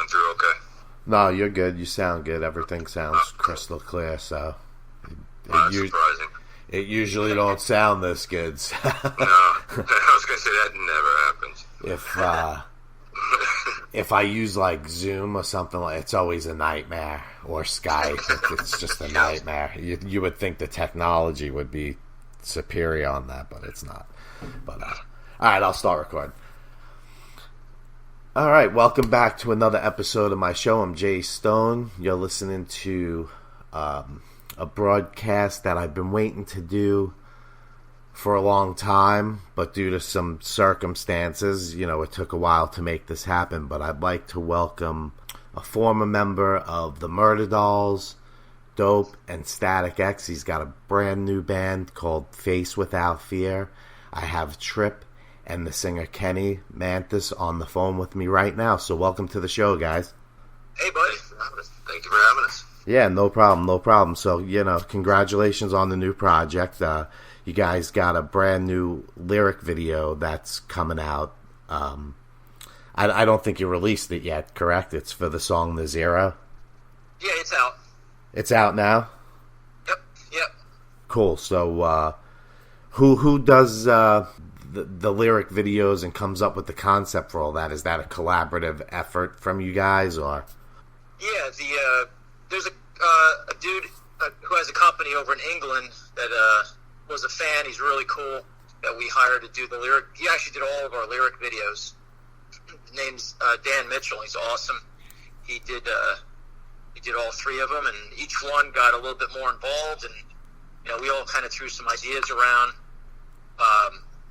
through okay? No, you're good. You sound good. Everything sounds crystal clear, so... That's surprising. It usually don't sound this good. So. No, I was going to say that never happens. If I use like Zoom or something, it's always a nightmare. Or Skype, it's just a nightmare. You would think the technology would be superior on that, but it's not. But all right, I'll start recording. All right, welcome back to another episode of my show. I'm Jay Stone. You're listening to a broadcast that I've been waiting to do for a long time, but due to some circumstances, it took a while to make this happen. But I'd like to welcome a former member of the Murderdolls, Dope, and Static X. He's got a brand new band called Face Without Fear. I have Tripp and the singer Tripp and Mantis on the phone with me right now. So welcome to the show, guys. Hey, buddy. Thank you for having us. Yeah, no problem. So, congratulations on the new project. You guys got a brand new lyric video that's coming out. I don't think you released it yet, correct? It's for the song The Zero? Yeah, it's out. It's out now? Yep. Cool. So, who does the lyric videos and comes up with the concept for all that? Is that a collaborative effort from you guys, or? Yeah, there's a dude who has a company over in England that was a fan. He's really cool that we hired to do the lyric. He actually did all of our lyric videos. His name's Dan Mitchell. He's awesome. He did all three of them, and each one got a little bit more involved, and we all kind of threw some ideas around.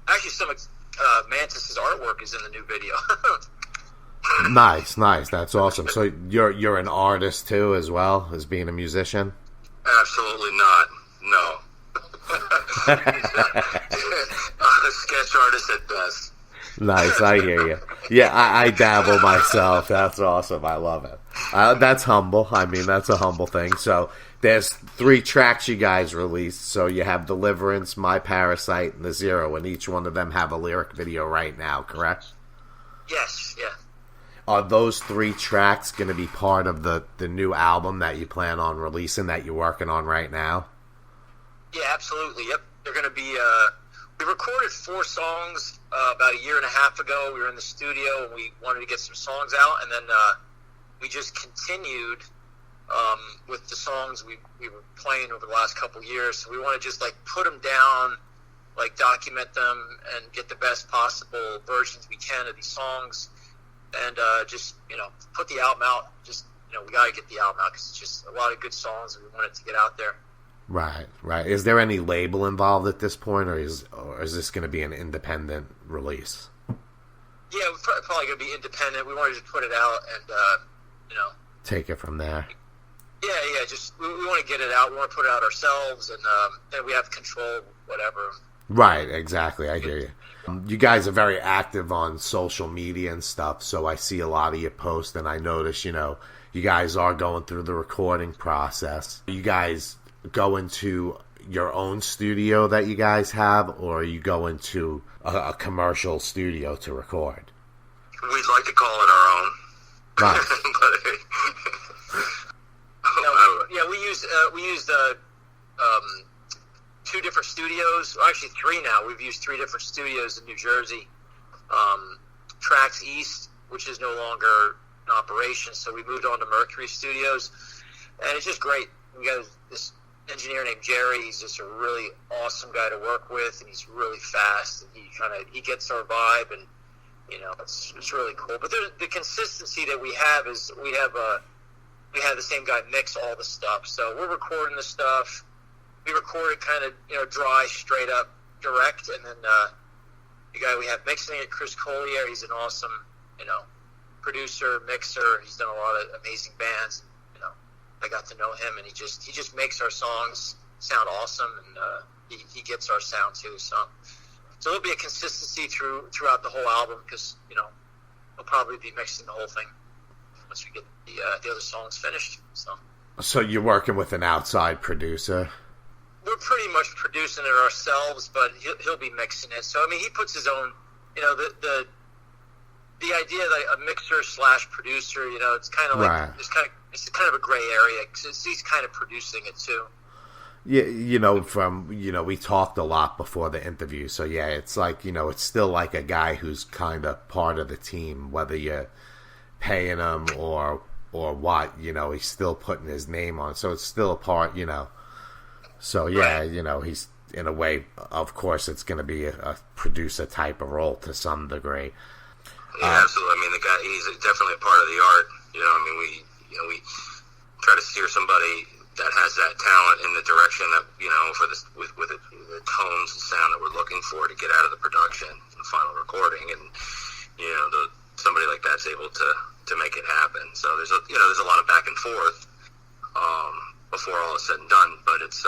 Actually, some Mantis's artwork is in the new video. Nice. That's awesome. So you're an artist too, as well as being a musician? Absolutely not. No. A sketch artist at best. Nice, I hear you. Yeah, I dabble myself. That's awesome. I love it. That's humble. I mean, that's a humble thing. So there's 3 tracks you guys released. So you have Deliverance, My Parasite, and The Zero, and each one of them have a lyric video right now, correct? Yes, yeah. Are those 3 tracks going to be part of the new album that you plan on releasing, that you're working on right now? Yeah, absolutely. Yep. They're going to be... we recorded 4 songs about a year and a half ago. We were in the studio, and we wanted to get some songs out, and then we just continued with the songs we were playing over the last couple years. So we want to just, put them down, document them, and get the best possible versions we can of these songs. And just, put the album out. Just, we got to get the album out because it's just a lot of good songs and we want it to get out there. Right. Is there any label involved at this point, or is this going to be an independent release? Yeah, we're probably going to be independent. We wanted to put it out and, take it from there. Yeah, just, we want to get it out. We want to put it out ourselves, and we have control, whatever. Right, exactly. I hear you. You guys are very active on social media and stuff, so I see a lot of your posts, and I notice, you guys are going through the recording process. You guys go into your own studio that you guys have, or you go into a commercial studio to record? We'd like to call it our own. Nice. We used 2 different studios. Well, actually 3 now. We've used 3 different studios in New Jersey. Tracks East, which is no longer in operation, so we moved on to Mercury Studios, and it's just great. We got this engineer named Jerry. He's just a really awesome guy to work with, and he's really fast, and he gets our vibe, and it's really cool. But the consistency that we have is we have the same guy mix all the stuff. So we're recording the stuff. We record it kind of dry, straight up, direct, and then the guy we have mixing it, Chris Collier, he's an awesome producer, mixer. He's done a lot of amazing bands. I got to know him, and he just makes our songs sound awesome, and he gets our sound too. So there'll be a consistency throughout the whole album because we'll probably be mixing the whole thing once we get the other songs finished. So you're working with an outside producer? We're pretty much producing it ourselves, but he'll be mixing it. So he puts his own. the idea that a mixer / producer, it's kind of like it's kind of a gray area because he's kind of producing it too. Yeah, we talked a lot before the interview, so yeah, it's like, it's still like a guy who's kind of part of the team, whether you're paying him or what, he's still putting his name on, so it's still a part, So yeah, he's, in a way, of course, it's going to be a producer type of role to some degree. Yeah, absolutely. I mean, the guy, he's definitely a part of the art. We try to steer somebody that has that talent in the direction that, for this, with the tones and sound that we're looking for to get out of the production and final recording. And, somebody like that's able to make it happen. So there's a lot of back and forth, before all is said and done, but it's,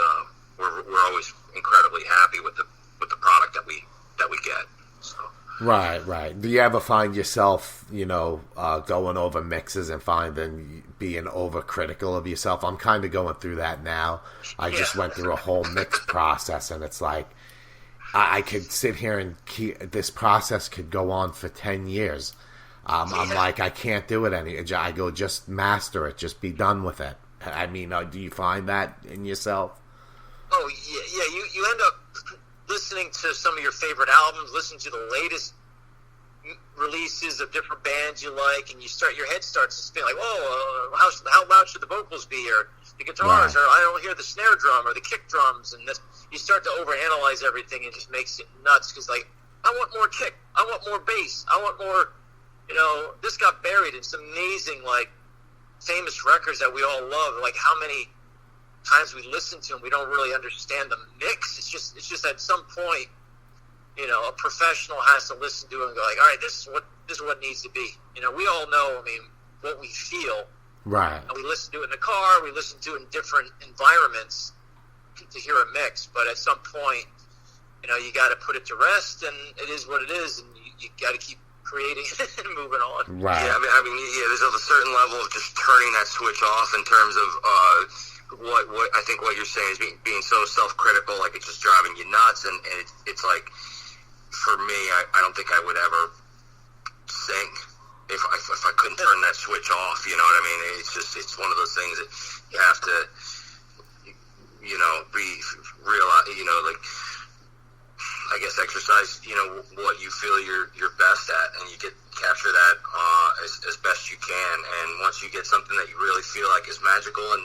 we're always incredibly happy with the product that we get. So. Right. Do you ever find yourself, going over mixes and being overcritical of yourself? I'm kind of going through that now. I just went through a whole mix process, and it's like I could sit here and this process could go on for 10 years. I'm like, I can't do it I go, just master it, just be done with it. I mean, do you find that in yourself? Oh yeah. You end up listening to some of your favorite albums, listen to the latest releases of different bands you like, and your head starts to spin like, whoa, how loud should the vocals be, or the guitars, or I don't hear the snare drum or the kick drums, and you start to overanalyze everything, and it just makes it nuts, because like, I want more kick, I want more bass, I want more, this got buried in some amazing, like, famous records that we all love, like how many times we listen to them, we don't really understand the mix. It's just at some point, a professional has to listen to it and go like, all right, this is what needs to be. We all know, what we feel. Right. And we listen to it in the car, we listen to it in different environments to hear a mix, but at some point, you got to put it to rest, and it is what it is, and you got to keep creating and moving on. Right. Yeah, there's a certain level of just turning that switch off in terms of, what I think what you're saying is being so self-critical, like it's just driving you nuts, and it's like, for me, I don't think I would ever sing if I couldn't turn that switch off. You know what I mean? It's one of those things that you have to, be realize, like, I guess exercise, what you feel you're best at, and you capture that as best you can. And once you get something that you really feel like is magical, and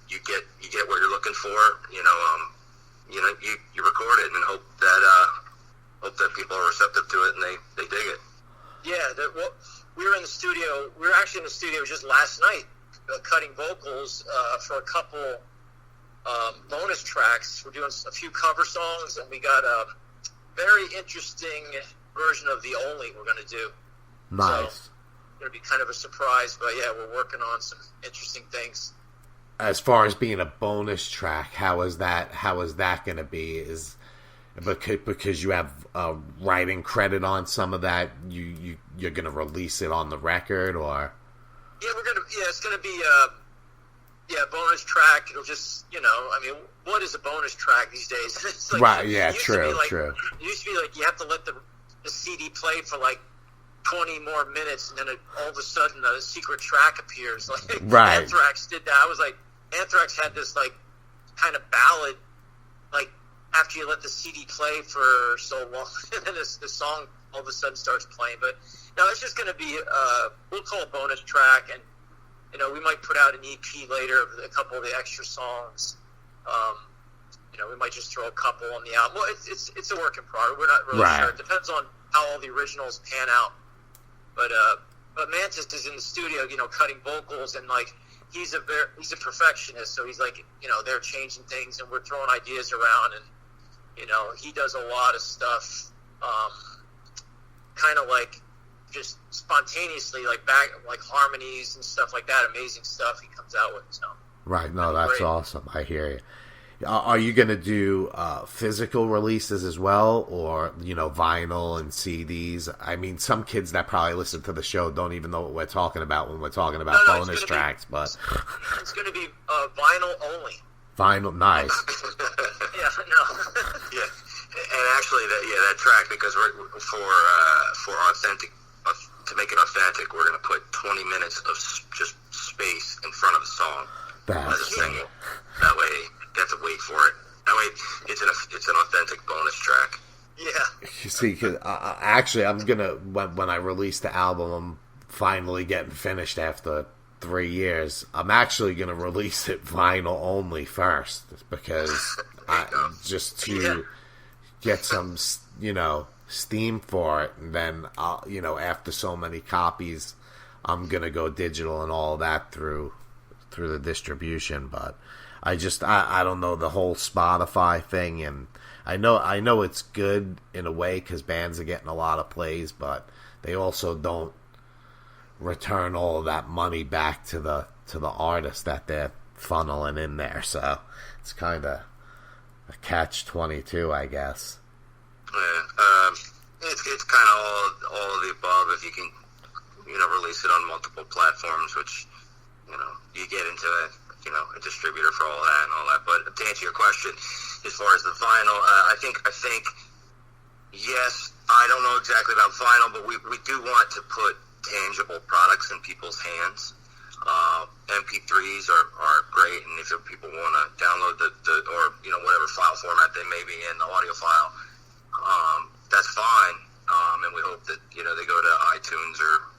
you get what you're looking for, you record it and hope that people are receptive to it and they dig it. Yeah, we were in the studio. We were actually in the studio just last night, cutting vocals for a couple bonus tracks. We're doing a few cover songs, and we got a very interesting version of The Only we're going to do. Nice. So, it's going to be kind of a surprise, but yeah, we're working on some interesting things. As far as being a bonus track, how is that going to be? Because you have writing credit on some of that, you're going to release it on the record, or? Yeah, it's going to be a bonus track. It'll just, what is a bonus track these days? It's like, right, yeah, true. It used to be like you have to let the CD play for like 20 more minutes, and then all of a sudden a secret track appears. Like, right. Anthrax did that. I was like, Anthrax had this like kind of ballad, like after you let the CD play for so long, and then the song all of a sudden starts playing. But no, it's just going to be, we'll call it a bonus track, and we might put out an EP later of a couple of the extra songs. We might just throw a couple on the album. Well, it's a work in progress. We're not really sure. It depends on how all the originals pan out. But Mantis is in the studio, cutting vocals, and like he's a perfectionist. So he's like, they're changing things, and we're throwing ideas around, and he does a lot of stuff, kind of like just spontaneously, like harmonies and stuff like that. Amazing stuff he comes out with. So. Right. No, that's great. Awesome. I hear you. Are you going to do physical releases as well, or vinyl and CDs? I mean, some kids that probably listen to the show don't even know what we're talking about when we're talking about bonus tracks. But it's going to be vinyl only. Vinyl, nice. Yeah, no. Yeah, and actually, that track, because we're for to make it authentic, we're going to put 20 minutes of just space in front of the song as a single. That way, you have to wait for it. That way, it's an authentic bonus track. Yeah. You see, cause, actually, I'm gonna when I release the album, I'm finally getting finished after 3 years. I'm actually gonna release it vinyl only first because just to get some, steam for it, and then after so many copies, I'm gonna go digital and all that through the distribution. But I don't know the whole Spotify thing, and I know it's good in a way because bands are getting a lot of plays, but they also don't return all of that money back to the artist that they're funneling in there. So it's kind of a catch-22, I guess. Yeah, it's kind of all of the above. If you can, release it on multiple platforms, which you get into a distributor for all that and all that. But to answer your question, as far as the vinyl, I think yes. I don't know exactly about vinyl, but we do want to put tangible products in people's hands. MP3s are great, and if people want to download the or whatever file format they may be in, the audio file, that's fine. And we hope that they go to iTunes or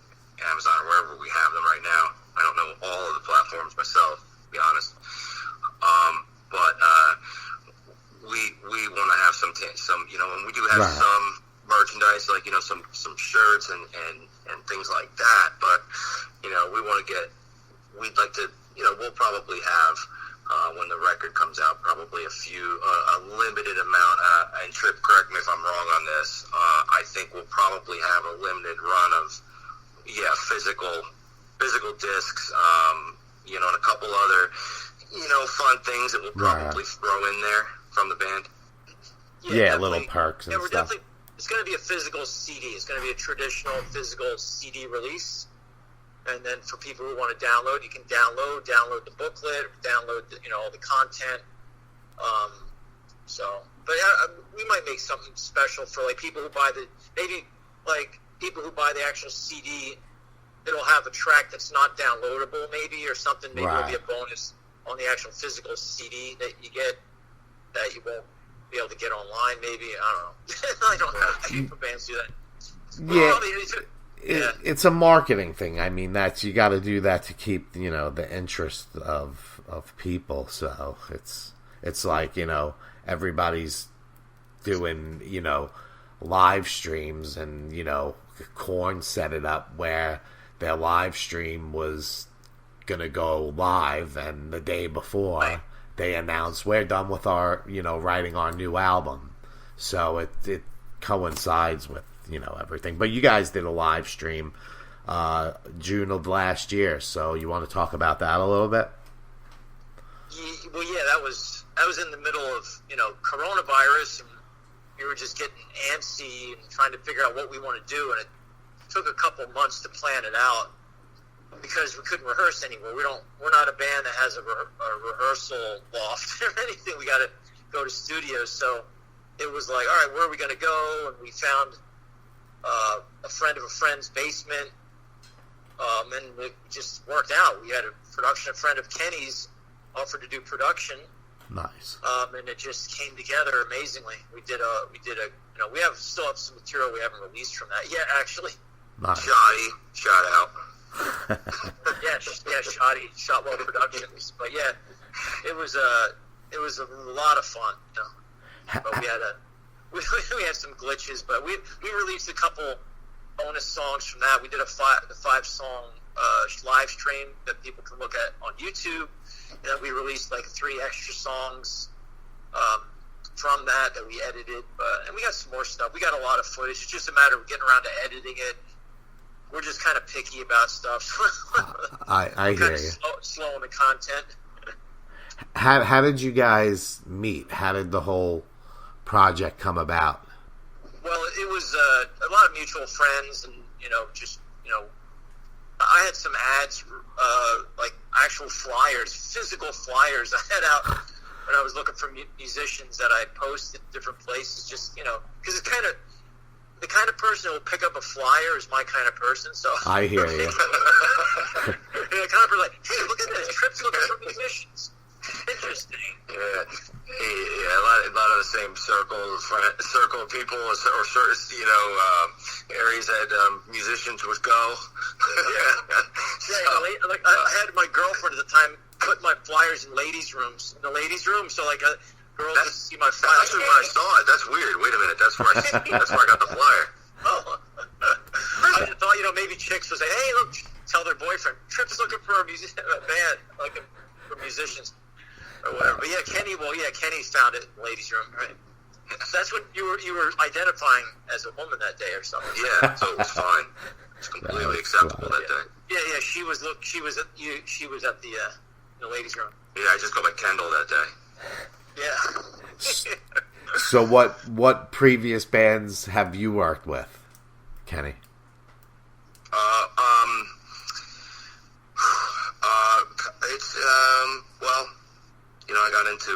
Amazon or wherever we have them right now. I don't know all of the platforms myself, to be honest. But we want to have some and we do have some merchandise, like some shirts and things like that. But we want to we'd like to we'll probably have when the record comes out, probably a limited amount. And Tripp, correct me if I'm wrong on this. I think we'll probably have a limited run of physical discs, and a couple other, fun things that we'll probably throw in there from the band. Yeah, little perks and stuff. It's going to be a physical CD. It's going to be a traditional physical CD release. And then for people who want to download, you can download the booklet, download all the content. But we might make something special for people who buy people who buy the actual CD. It'll have a track that's not downloadable, maybe, or something. Maybe it'll be a bonus on the actual physical CD that you get that you won't be able to get online. Maybe, I don't know. I don't know. I hate for bands to do that. Yeah. It's a marketing thing. I mean, you got to do that to keep the interest of people. So it's like everybody's doing live streams, and Korn set it up where their live stream was gonna go live, and the day before they announced we're done with our writing our new album. So it coincides with everything. But you guys did a live stream June of last year, so you want to talk about that a little bit? Well, yeah, that was in the middle of coronavirus, and we were just getting antsy and trying to figure out what we want to do, and it took a couple months to plan it out because we couldn't rehearse anywhere. We're not a band that has a rehearsal loft or anything. We got to go to studios, so it was like, all right, where are we going to go? And we found a friend of a friend's basement, and it just worked out. We had a friend of Kenny's offered to do production. Nice. And it just came together amazingly. We still have some material we haven't released from that yet, actually. Nice. Shout out. yeah, Shotwell Productions. But yeah, it was a lot of fun. But we had some glitches, but we released a couple bonus songs from that. We did a 5-song live stream that people can look at on YouTube, and then we released 3 extra songs from that we edited. And we got some more stuff. We got a lot of footage. It's just a matter of getting around to editing it. We're just kind of picky about stuff. I hear you. Slow on the content. How did you guys meet? How did the whole project come about? Well, it was a lot of mutual friends, and I had some ads, actual flyers, physical flyers I had out when I was looking for musicians that I posted different places. Just because the kind of person who will pick up a flyer is my kind of person. So I hear you. Kind of like, hey, look at this. Tripp's looking for musicians. Interesting. Yeah, a lot of the same circle of people, or certain, areas that musicians would go. I had my girlfriend at the time put my flyers in ladies' rooms, so like girls would see my flyers. That's actually when I saw it. That's weird. Wait a minute. That's where I got the flyer. Oh. I just thought, maybe chicks would say, hey, look, tell their boyfriend, Tripp's looking for a band, like for musicians. Or whatever. But Kenny's found it in the ladies' room, right? So that's what you were identifying as a woman that day or something. Yeah, so it was fine. It's completely acceptable that day. Yeah. She was at the ladies' room. Yeah, I just go by Kendall that day. Yeah. So what previous bands have you worked with, Kenny? It's well. I got into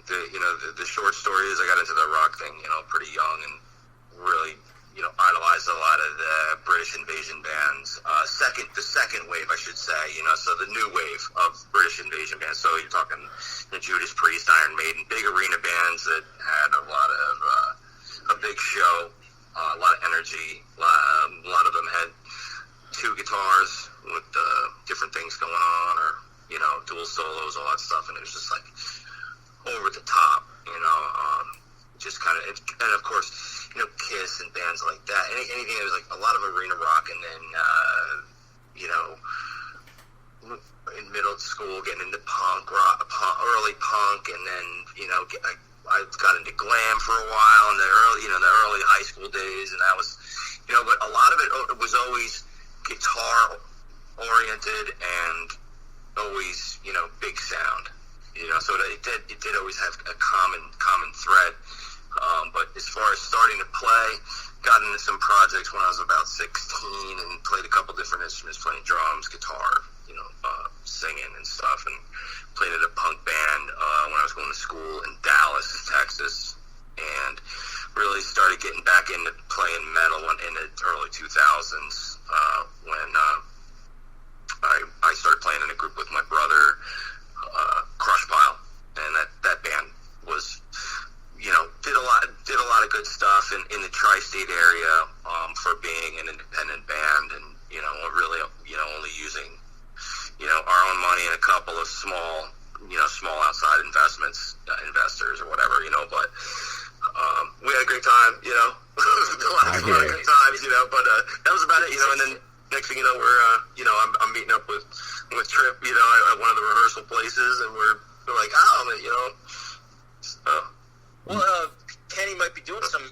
the short story is I got into the rock thing, pretty young, and really, idolized a lot of the British invasion bands. The second wave, I should say, so the new wave of British invasion bands. So you're talking Judas Priest, Iron Maiden, big arena bands that had a lot of a big show, a lot of energy. A lot of them had two guitars with different things going on, or dual solos, all that stuff, and it was just like over the top, just kind of, and of course, Kiss and bands like that, anything that was like a lot of arena rock, and then, in middle school, getting into punk rock, early punk, and then, I got into glam for a while in the early high school days, and that was, but a lot of it was always guitar oriented and always, big sound, so it did always have a common thread. But as far as starting to play, got into some projects when I was about 16 and played a couple different instruments, playing drums, guitar, singing and stuff, and played in a punk band when I was going to school in Dallas, Texas, and really started getting back into playing metal in the early 2000s when I started playing in a group with my brother, Crush Pile, and that band was, did a lot of good stuff in the tri-state area for being an independent band, and really only using our own money and a couple of small outside investors or whatever, but we had a great time, a lot of good times, but that was about it, and then next thing you know, we're I'm meeting up with Tripp, at one of the rehearsal places, and we're like, Kenny might be doing some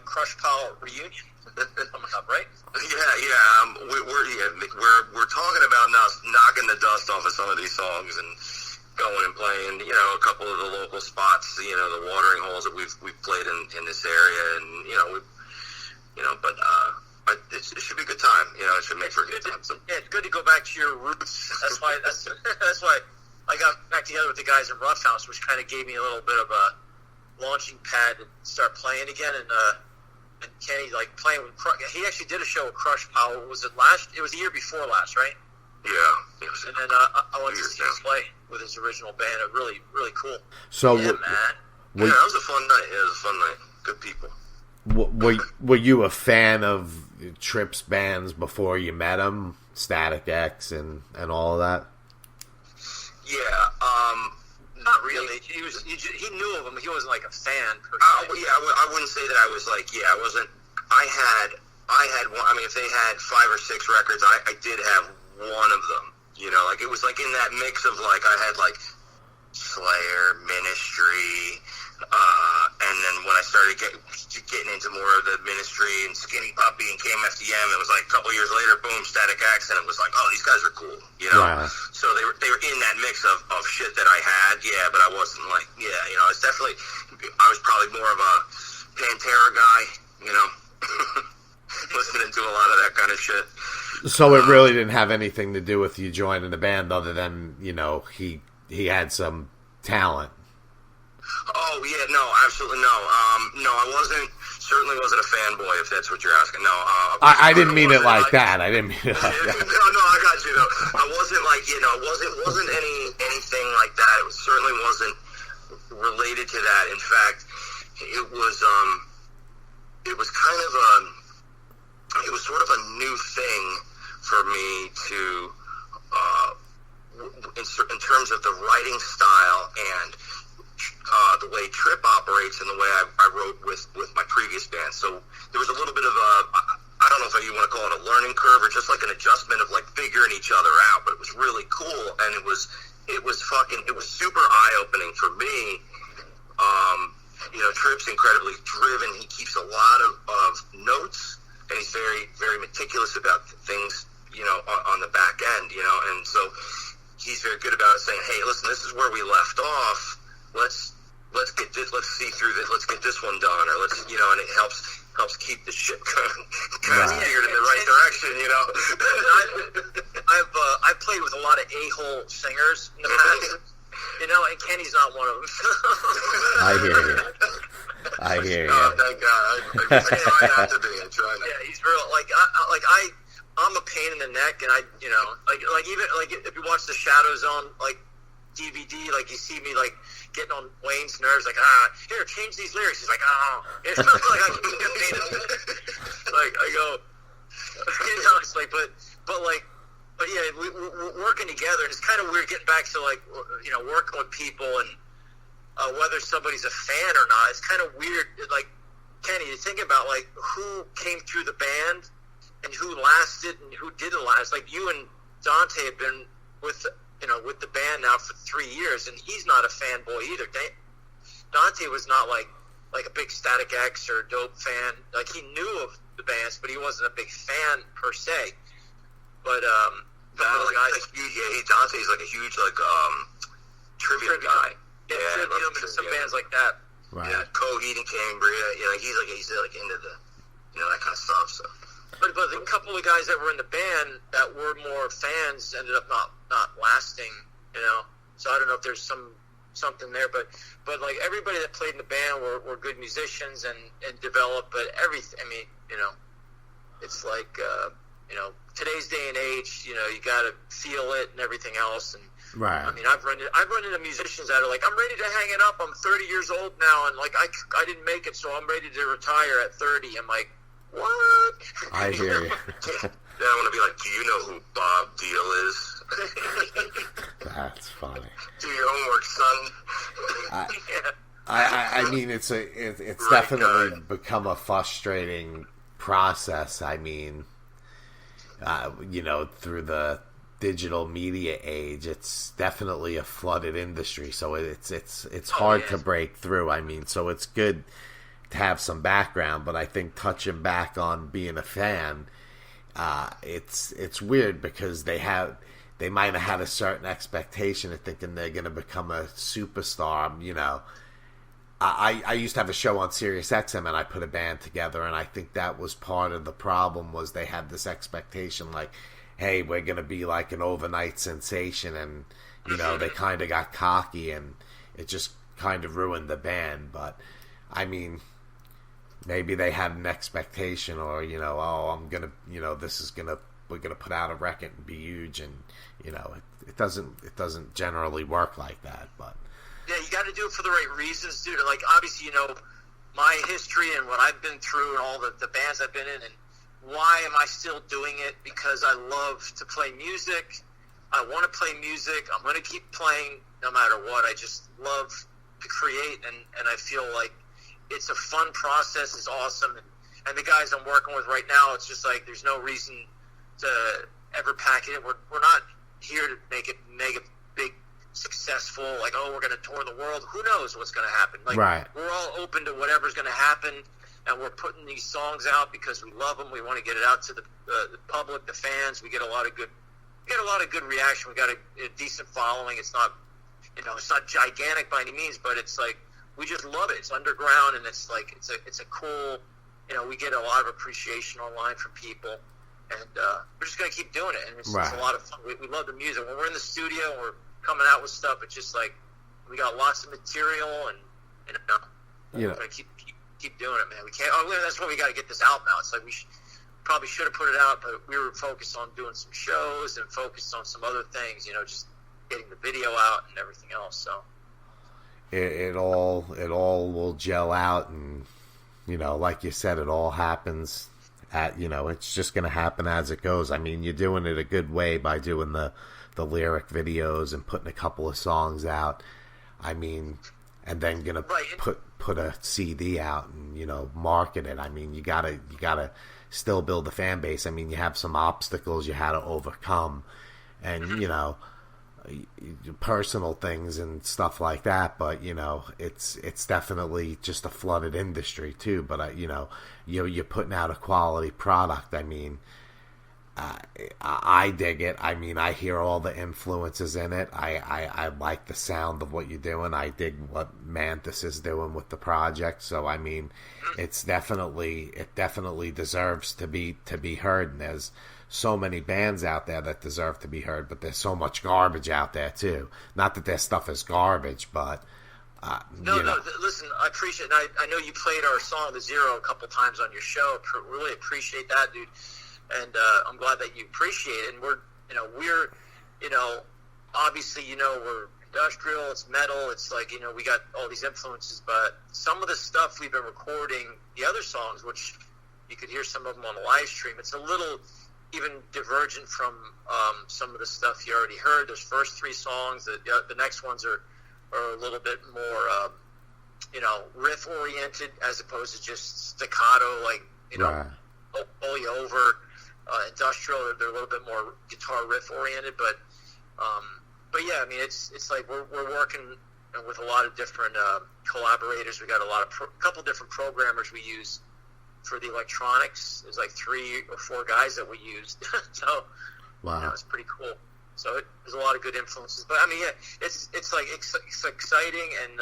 Crush Pile reunion coming up, right? Yeah. We're talking about now knocking the dust off of some of these songs and going and playing, a couple of the local spots, the watering holes that we've played in this area, and but it should be a good time. It should make for a good time. So, yeah, it's good to go back to your roots. That's why I got back together with the guys in Rough House, which kind of gave me a little bit of a launching pad to start playing again. And Kenny, like, playing with he actually did a show with Crush Pile. Was it last? It was the year before last, right? Yeah. And then I went to see him play with his original band. It really, really cool. So, man. Yeah, it was a fun night. It was a fun night. Good people. Were you a fan of Tripp's bands before you met him? Static X and all of that? Yeah, not really. He knew of them. He wasn't like a fan per se. Yeah, I wouldn't say that I was like. Yeah, I wasn't. I had one. I mean, if they had 5 or 6 records, I did have one of them. Like it was like in that mix of like I had like Slayer, Ministry, and then when I started getting into more of the Ministry and Skinny Puppy and KMFDM, it was like a couple years later, boom, Static X, and it was like, oh, these guys are cool, Wow. So they were in that mix of shit that I had, but I wasn't like, it's definitely, I was probably more of a Pantera guy, listening to a lot of that kind of shit. So it really didn't have anything to do with you joining the band, other than he had some talent. Oh yeah, no, absolutely no. No, I wasn't certainly wasn't a fanboy, if that's what you're asking. No, I didn't mean it like that. I didn't mean it like that. No, I got you though. I wasn't like, wasn't anything like that. It certainly wasn't related to that. In fact, it was kind of it was sort of a new thing for me to, in terms of the writing style and the way Tripp operates and the way I wrote with my previous band. So there was a little bit of I don't know if you want to call it a learning curve or just like an adjustment of like figuring each other out, but it was really cool, and it was super eye-opening for me. Tripp's incredibly driven. He keeps a lot of notes, and he's very, very meticulous about things, on the back end, and so he's very good about saying, hey, listen, this is where we left off. Let's get this, let's see through this, let's get this one done, or let's, and it helps keep the ship kind of steered in the right direction, I've played with a lot of a-hole singers in the past, and Kenny's not one of them. I hear you. Oh, thank God. I try not to be. I try not. Yeah, he's real. I'm a pain in the neck, and even if you watch the Shadow Zone DVD, you see me getting on Wayne's nerves, here, change these lyrics. He's like, oh, it's I go, it's but yeah, we're working together, and it's kind of weird getting back to working with people and whether somebody's a fan or not. It's kind of weird. Kenny, you think about who came through the band and who lasted and who didn't last. You and Dante have been with the band now for 3 years, and he's not a fanboy either. Dante was not like a big Static X or Dope fan. He knew of the bands, but he wasn't a big fan per se. But Dante's a huge trivia guy. Yeah, some bands like that. Right. Yeah, Coheed and Cambria. He's into the that kind of stuff. So. But a couple of guys that were in the band that were more fans ended up not lasting. So I don't know if there's something there, but everybody that played in the band were good musicians and developed. But everything, it's today's day and age. You got to feel it and everything else. And right. I've run into musicians that are like, I'm ready to hang it up. I'm 30 years old now, and I didn't make it, so I'm ready to retire at 30. I'm like, what? I hear you. Yeah, I want to be like, do you know who Bob Deal is? That's funny. Do your homework, son. I mean, it's definitely become a frustrating process. Through the digital media age, it's definitely a flooded industry. So it's hard to break through. So it's good to have some background, but I think touching back on being a fan, it's weird because they might have had a certain expectation of thinking they're going to become a superstar. I used to have a show on Sirius XM, and I put a band together, and I think that was part of the problem, was they had this expectation hey, we're going to be like an overnight sensation, and they kind of got cocky, and it just kind of ruined the band. But maybe they had an expectation, or I'm gonna, we're gonna put out a record and be huge, and it doesn't generally work like that. But yeah, you got to do it for the right reasons, dude. Obviously, my history and what I've been through, and all the bands I've been in, and why am I still doing it? Because I love to play music. I want to play music. I'm going to keep playing no matter what. I just love to create, and I feel like it's a fun process. It's awesome. And the guys I'm working with right now, it's just there's no reason to ever pack it in. We're not here to make it big, successful, we're going to tour the world. Who knows what's going to happen? Right. We're all open to whatever's going to happen, and we're putting these songs out because we love them. We want to get it out to the public, the fans. We get a lot of good reaction. We got a decent following. It's not, it's not gigantic by any means, but it's we just love it. It's underground, and it's a cool, we get a lot of appreciation online from people, and we're just going to keep doing it. And it's a lot of fun. We love the music. When we're in the studio, we're coming out with stuff. It's just we got lots of material, and we're going to keep keep doing it, man. We can't. That's why we got to get this out now. It's like we probably should have put it out, but we were focused on doing some shows and focused on some other things. Just getting the video out and everything else. So it all will gel out, and like you said, it all happens it's just going to happen as it goes. I mean, you're doing it a good way by doing the lyric videos and putting a couple of songs out. I mean, and then gonna put a CD out and market it. I mean, you gotta still build the fan base. I mean, you have some obstacles you had to overcome, and personal things and stuff like that. But it's definitely just a flooded industry too. But you're putting out a quality product. I mean, I dig it. I mean, I hear all the influences in it. I like the sound of what you're doing. I dig what Mantis is doing with the project. So I mean, it definitely deserves to be heard. And there's so many bands out there that deserve to be heard, but there's so much garbage out there too. Not that their stuff is garbage, but no. Listen, I appreciate it. I know you played our song "The Zero" a couple times on your show. Really appreciate that, dude. And I'm glad that you appreciate it. And we're obviously, we're industrial, it's metal, it's like, we got all these influences, but some of the stuff we've been recording, the other songs, which you could hear some of them on the live stream, it's a little even divergent from some of the stuff you already heard. Those first three songs, the next ones are a little bit more, riff oriented as opposed to just staccato, like, right. Pull you over. Industrial, they're a little bit more guitar riff oriented, but yeah, I mean, it's like we're working with a lot of different collaborators. We got a couple different programmers we use for the electronics. There's like 3 or 4 guys that we used, so wow, it's pretty cool. So there's a lot of good influences, but I mean, yeah, it's exciting, and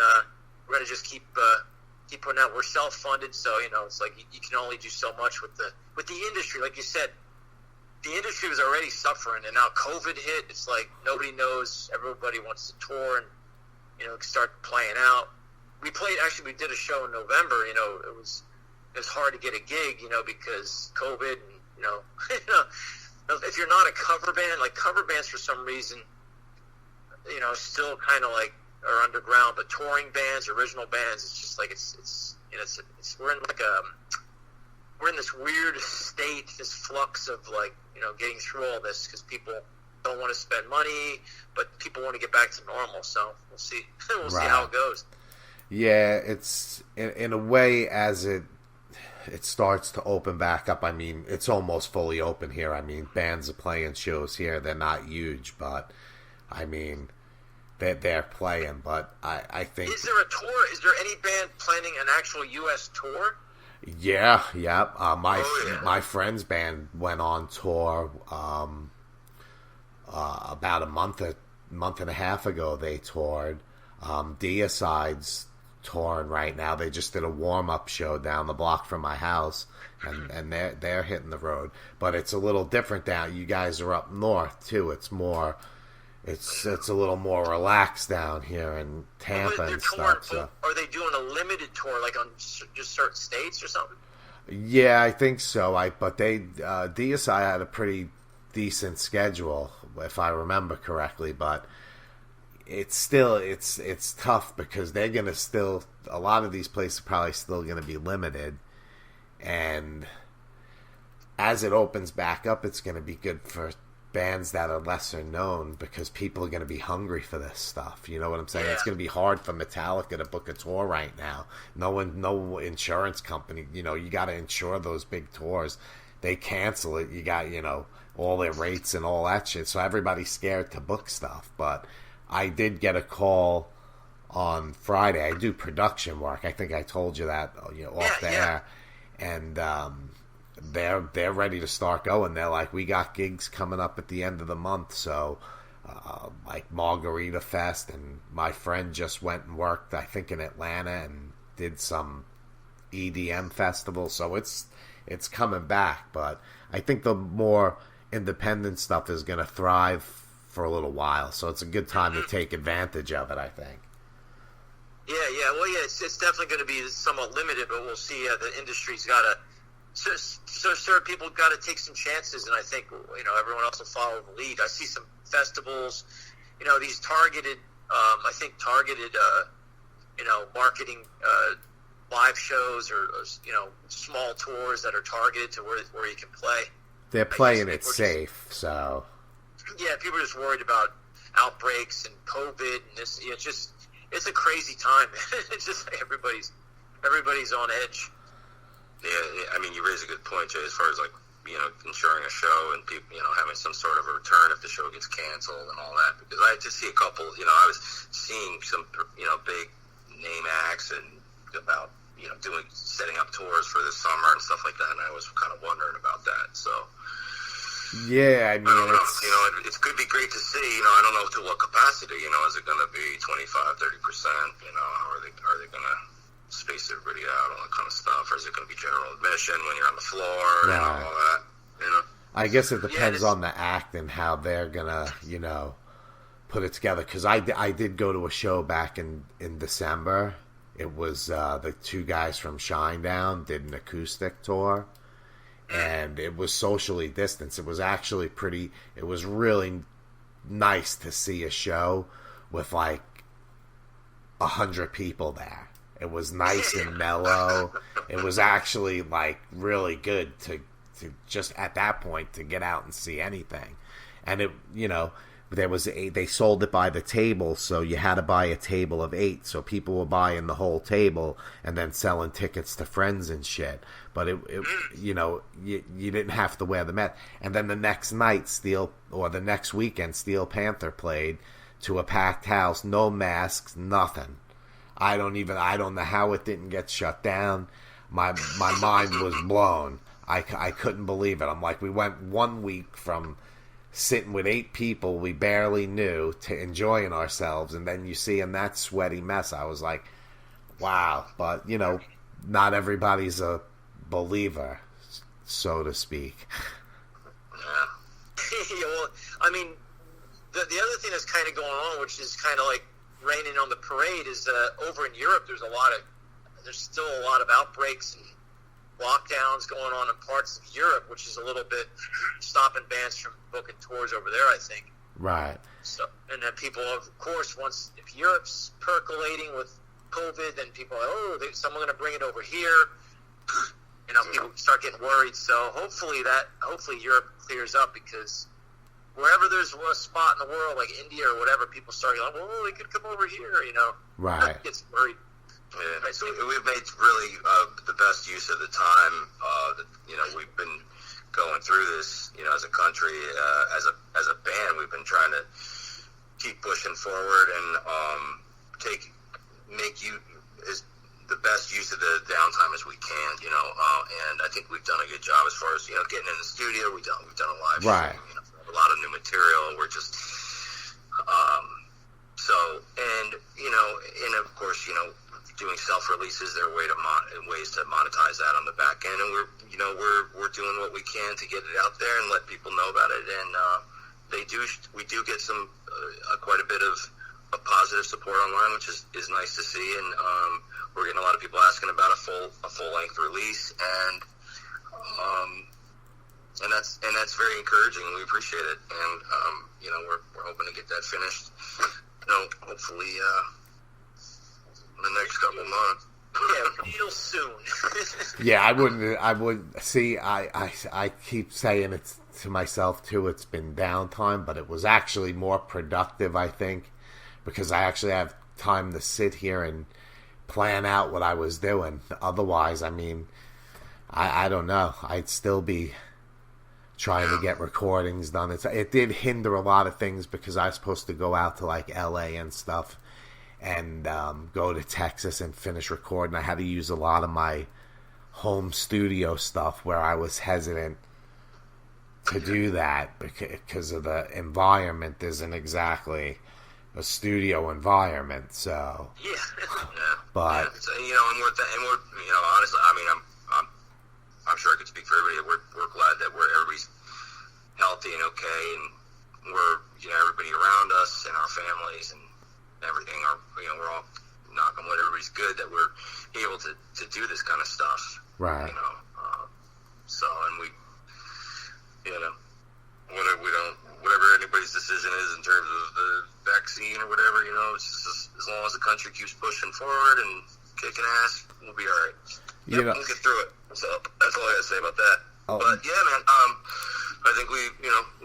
we're gonna just keep putting out. We're self-funded, so it's like you can only do so much with the industry. Like you said, the industry was already suffering, and now COVID hit. It's like nobody knows. Everybody wants to tour and start playing out. We did a show in November. It was hard to get a gig, because COVID. And, if you're not a cover band, like cover bands for some reason, still kind of like are underground, but touring bands, original bands, it's just like it's we're in this weird state, this flux of like getting through all this because people don't want to spend money, but people want to get back to normal. So we'll see. We'll see how it goes. Yeah, it's in a way as it starts to open back up. I mean, it's almost fully open here. I mean, bands are playing shows here. They're not huge, but I mean, they're playing. But I think, is there a tour? Is there any band planning an actual U.S. tour? Yeah. My friend's band went on tour about a month and a half ago. They toured. Deicide's touring right now. They just did a warm-up show down the block from my house, and they're hitting the road. But it's a little different down. You guys are up north too. It's more. It's a little more relaxed down here in Tampa and stuff. So. Are they doing a limited tour, like on just certain states or something? Yeah, I think so. But DSI had a pretty decent schedule, if I remember correctly. But it's still it's tough because they're gonna still, a lot of these places are probably still gonna be limited, and as it opens back up, it's gonna be good for bands that are lesser known because people are going to be hungry for this stuff. You know what I'm saying? Yeah. It's going to be hard for Metallica to book a tour right now. No insurance company, you got to insure those big tours. They cancel it. You got, all their rates and all that shit. So everybody's scared to book stuff. But I did get a call on Friday. I do production work. I think I told you that, off the air. And, they're ready to start going. They're like, we got gigs coming up at the end of the month, so like Margarita Fest, and my friend just went and worked, I think, in Atlanta and did some EDM festival, so it's coming back. But I think the more independent stuff is going to thrive for a little while, so it's a good time to take advantage of it, I think. Well, it's definitely going to be somewhat limited, but we'll see. The industry's got to, certain people got to take some chances, and I think everyone else will follow the lead. I see some festivals, these targeted, marketing live shows or small tours that are targeted to where you can play. They're playing it safe, so. Yeah, people are just worried about outbreaks and COVID and this. It's a crazy time. It's just like everybody's on edge. Yeah, I mean, you raise a good point, Jay, as far as like, ensuring a show and people, having some sort of a return if the show gets canceled and all that. Because I did see a couple, I was seeing some, big name acts and about, setting up tours for the summer and stuff like that. And I was kind of wondering about that. So. Yeah, I mean, I don't know. It could be great to see. I don't know to what capacity. Is it going to be 25, 30%? Are they going to space everybody out, all that kind of stuff, or is it going to be general admission when you're on the floor and all that? I guess it depends on the act and how they're gonna, put it together. Because I did go to a show back in December. It was the two guys from Shinedown did an acoustic tour. And it was socially distanced. It was actually it was really nice to see a show with like 100 people there. It was nice and mellow. It was actually like really good to just at that point to get out and see anything. And it, they sold it by the table, so you had to buy a table of 8. So people were buying the whole table and then selling tickets to friends and shit. But you didn't have to wear the mask. And then the next night, the next weekend, Steel Panther played to a packed house, no masks, nothing. I don't know how it didn't get shut down. My mind was blown. I couldn't believe it. I'm like, we went 1 week from sitting with 8 people we barely knew to enjoying ourselves, and then you see in that sweaty mess. I was like, wow. But not everybody's a believer, so to speak. Yeah, well, I mean, the other thing that's kind of going on, which is kind of like raining on the parade, is over in Europe there's still a lot of outbreaks and lockdowns going on in parts of Europe, which is a little bit stopping bands from booking tours over there, I think. Right. So, and then people, of course, if Europe's percolating with COVID, then people are like, someone's going to bring it over here. People start getting worried. So hopefully Europe clears up, because wherever there's a spot in the world, like India or whatever, people start going, well, they could come over here, Right. Gets worried. Yeah, so we've made really the best use of the time that we've been going through this. As a country, as a band, we've been trying to keep pushing forward and make the best use of the downtime as we can. And I think we've done a good job as far as getting in the studio. We've done a live right. show, a lot of new material. We're just and of course doing self-releases, there are ways to monetize that on the back end, and we're doing what we can to get it out there and let people know about it. And we do get some quite a bit of positive support online, which is nice to see. And we're getting a lot of people asking about a full length release, and that's very encouraging, and we appreciate it. And we're hoping to get that finished. Hopefully. In the next couple of months. Yeah, real soon. Yeah, I wouldn't see. I keep saying it to myself too. It's been downtime, but it was actually more productive, I think, because I actually have time to sit here and plan out what I was doing. Otherwise, I mean, I don't know. I'd still be trying to get recordings done. It did hinder a lot of things because I was supposed to go out to like LA and stuff, and go to Texas and finish recording. I had to use a lot of my home studio stuff where I was hesitant to do that because of the environment isn't exactly a studio environment. So yeah, but and we're honestly, I mean, I'm sure I could speak for everybody. We're glad that everybody's healthy and okay, and we're everybody around us and our families and everything we're all, knock on wood, country keeps pushing forward and kicking ass, we'll be all right. Yep, we'll get through it. So that's all I got to say about that. Oh. But yeah, man, I think we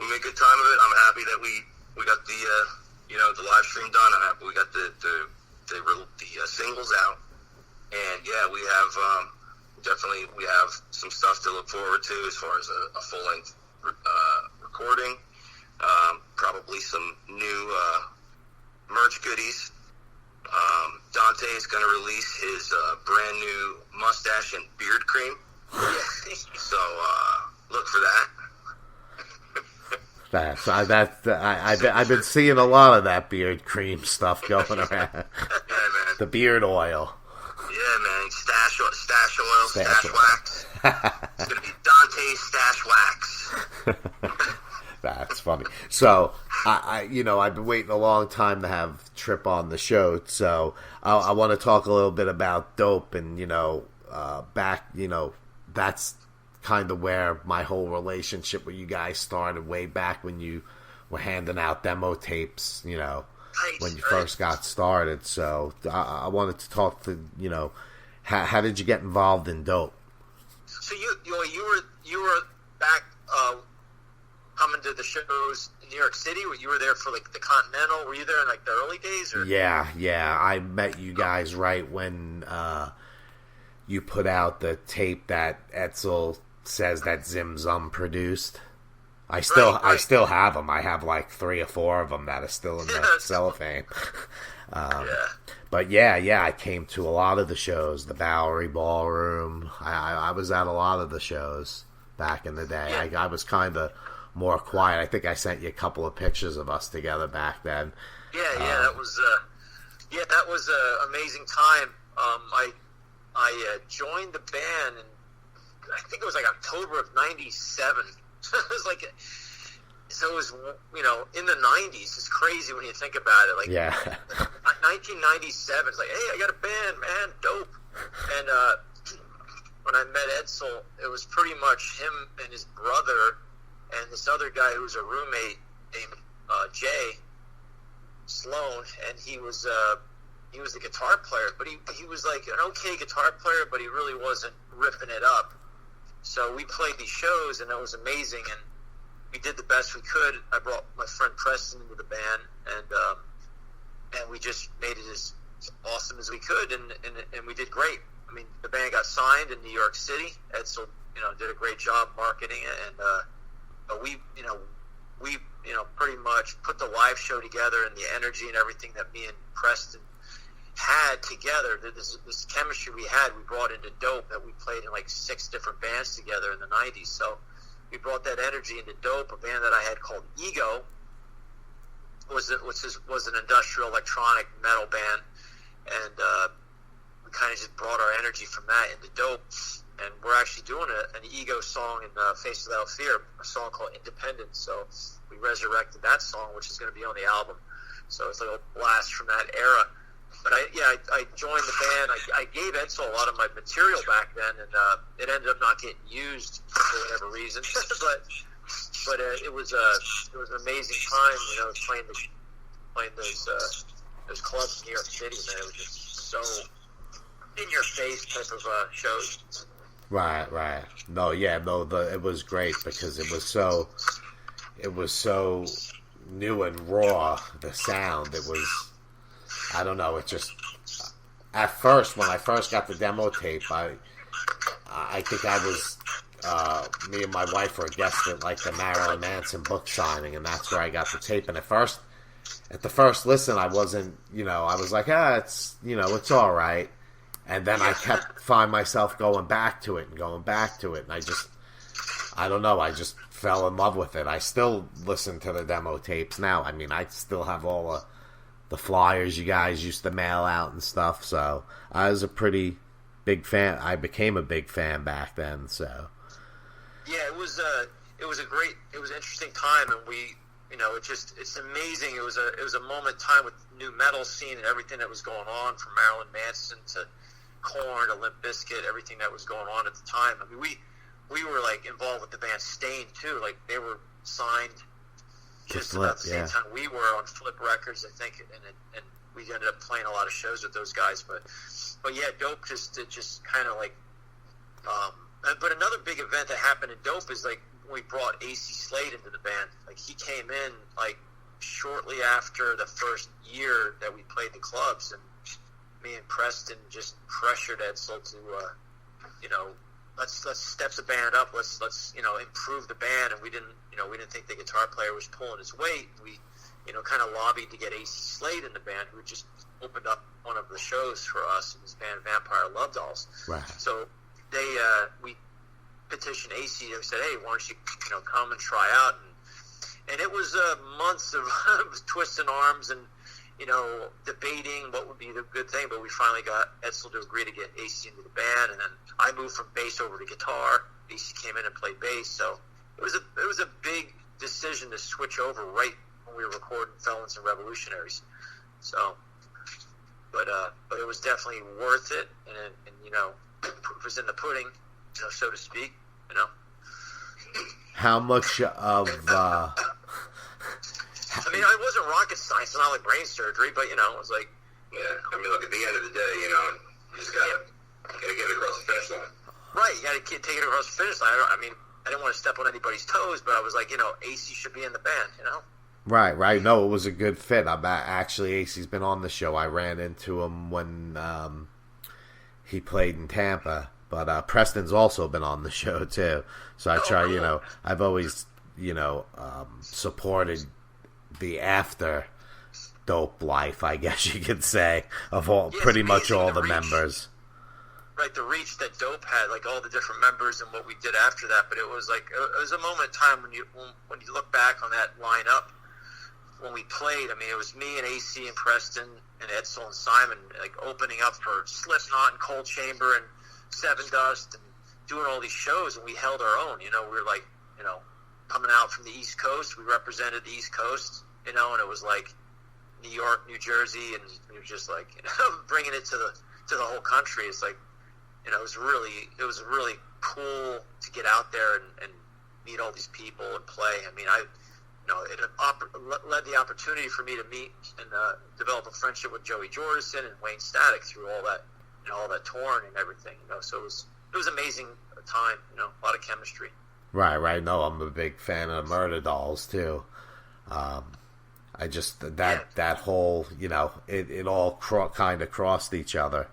made good time of it. I'm happy that we got the the live stream done. I'm happy we got the singles out, and yeah, we have definitely some stuff to look forward to as far as a full length recording. Probably some new merch goodies. Dante is going to release his brand new mustache and beard cream. So look for that. I've been seeing a lot of that beard cream stuff going around. Yeah, man. The beard oil. Yeah, man. Stash oil, stash wax. It's going to be Dante's stash wax. That's funny. So, I've been waiting a long time to have Tripp on the show. So, I want to talk a little bit about Dope, and that's kind of where my whole relationship with you guys started, way back when you were handing out demo tapes. When you first got started. So, I wanted to talk to how did you get involved in Dope? So you were back. Coming to the shows in New York City? You were there for like the Continental? Were you there in like the early days? Or? Yeah. I met you guys right when you put out the tape that Edsel says that Zim Zum produced. I still have them. I have like 3 or 4 of them that are still in the cellophane. But yeah, I came to a lot of the shows, the Bowery Ballroom. I was at a lot of the shows back in the day. Yeah. I was kind of more quiet. I think I sent you a couple of pictures of us together back then. That was an amazing time. I joined the band, and I think it was like October of '97. It was like, so it was in the '90s. It's crazy when you think about it. 1997. It's like, hey, I got a band, man, Dope. And when I met Edsel, it was pretty much him and his brother and this other guy who was a roommate named Jay Sloan, and he was the guitar player, but he was like an okay guitar player, but he really wasn't ripping it up. So we played these shows, and it was amazing, and we did the best we could. I brought my friend Preston into the band, and we just made it as awesome as we could, and we did great. I mean, the band got signed in New York City. Edsel, did a great job marketing it, and we pretty much put the live show together, and the energy and everything that me and Preston had together, this chemistry we had, we brought into Dope, that we played in like 6 different bands together in the 90s. So we brought that energy into Dope, a band that I had called Ego, which was an industrial electronic metal band, and we kind of just brought our energy from that into Dope. And we're actually doing an Ego song in Faces Without Fear, a song called Independence. So we resurrected that song, which is going to be on the album. So it's like a blast from that era. But I joined the band. I gave Edsel a lot of my material back then, and it ended up not getting used for whatever reason. but it was an amazing time, playing those clubs in New York City. Man, it was just so in your face type of shows. Right. No, it was great because it was so new and raw. The sound, it was. I don't know. It just at first, when I first got the demo tape, I think I was me and my wife were a guest at like the Marilyn Manson book signing, and that's where I got the tape. And at the first listen, I wasn't, I was like, it's, it's all right. And then I kept find myself going back to it, and I don't know, I just fell in love with it. I still listen to the demo tapes now. I mean, I still have all the flyers you guys used to mail out and stuff, so I was a pretty big fan. I became a big fan back then, so. Yeah, it was an interesting time, and we, it's amazing. It was a moment in time with the new metal scene and everything that was going on, from Marilyn Manson to Korn to Limp Bizkit, everything that was going on at the time. I mean, we were like involved with the band Stain too. Like, they were signed just about the same time we were on Flip Records, I think, and we ended up playing a lot of shows with those guys. But yeah, Dope just kind of like. But another big event that happened in Dope is like when we brought AC Slade into the band. Like he came in like shortly after the first year that we played the clubs, and me and Preston just pressured Edsel to, let's step the band up. Let's improve the band. And we didn't think the guitar player was pulling his weight. We, kind of lobbied to get AC Slade in the band, who just opened up one of the shows for us in his band Vampire Love Dolls. Right. So we petitioned AC. They said, hey, why don't you come and try out? And it was months of twisting arms and debating what would be the good thing. But we finally got Edsel to agree to get AC into the band, and then I moved from bass over to guitar. AC came in and played bass. So it was a big decision to switch over right when we were recording Felons and Revolutionaries. So, but it was definitely worth it, and it was in the pudding, so to speak. How much of I mean, it wasn't rocket science. It's not like brain surgery, but it was like. Yeah, I mean, look, at the end of the day, you just gotta get it across the finish line. Right, you gotta take it across the finish line. I didn't want to step on anybody's toes, but I was like, AC should be in the band, Right. No, it was a good fit. Actually, AC's been on the show. I ran into him when he played in Tampa, but Preston's also been on the show too. So I try, I've always, supported the after Dope life, I guess you could say, of pretty much all the members. Right, the reach that Dope had, like all the different members and what we did after that. But it was like it was a moment in time when you look back on that lineup when we played. I mean, it was me and AC and Preston and Edsel and Simon like opening up for Slipknot and Cold Chamber and Seven Dust and doing all these shows, and we held our own. We were like, coming out from the East Coast. We represented the East Coast, and it was like New York, New Jersey, and we were just like bringing it to the whole country. It's like, it was really cool to get out there and meet all these people and play. I mean, it led the opportunity for me to meet and develop a friendship with Joey Jordison and Wayne Static through all that, all that touring and everything. So it was amazing time. A lot of chemistry. Right. No, I'm a big fan of Murder Dolls too. I just that whole it all kind of crossed each other.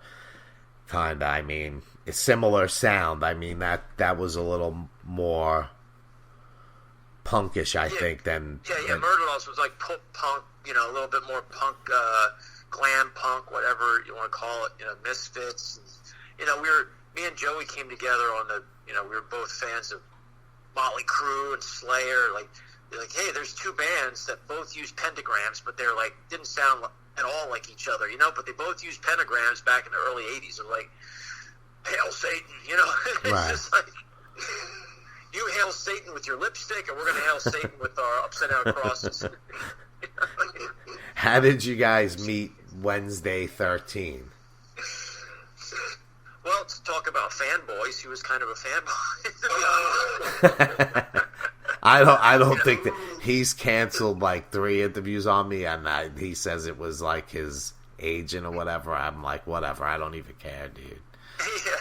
I mean, a similar sound. I mean, that was a little more punkish, I think, than... Yeah, Murder Dolls was like punk, a little bit more punk, glam punk, whatever you want to call it, Misfits. And, me and Joey came together on we were both fans of Motley Crue and Slayer. They're like, hey, there's two bands that both use pentagrams, but they're like, didn't sound at all like each other, but they both used pentagrams back in the early 80s. They're like, hail Satan, it's right. Just like, you hail Satan with your lipstick, and we're going to hail Satan with our upside-down crosses. How did you guys meet Wednesday 13? Well, to talk about fanboys, he was kind of a fanboy, to be honest. I don't think that he's canceled like 3 interviews on me, and he says it was like his agent or whatever. I'm like, whatever. I don't even care, dude. Yeah,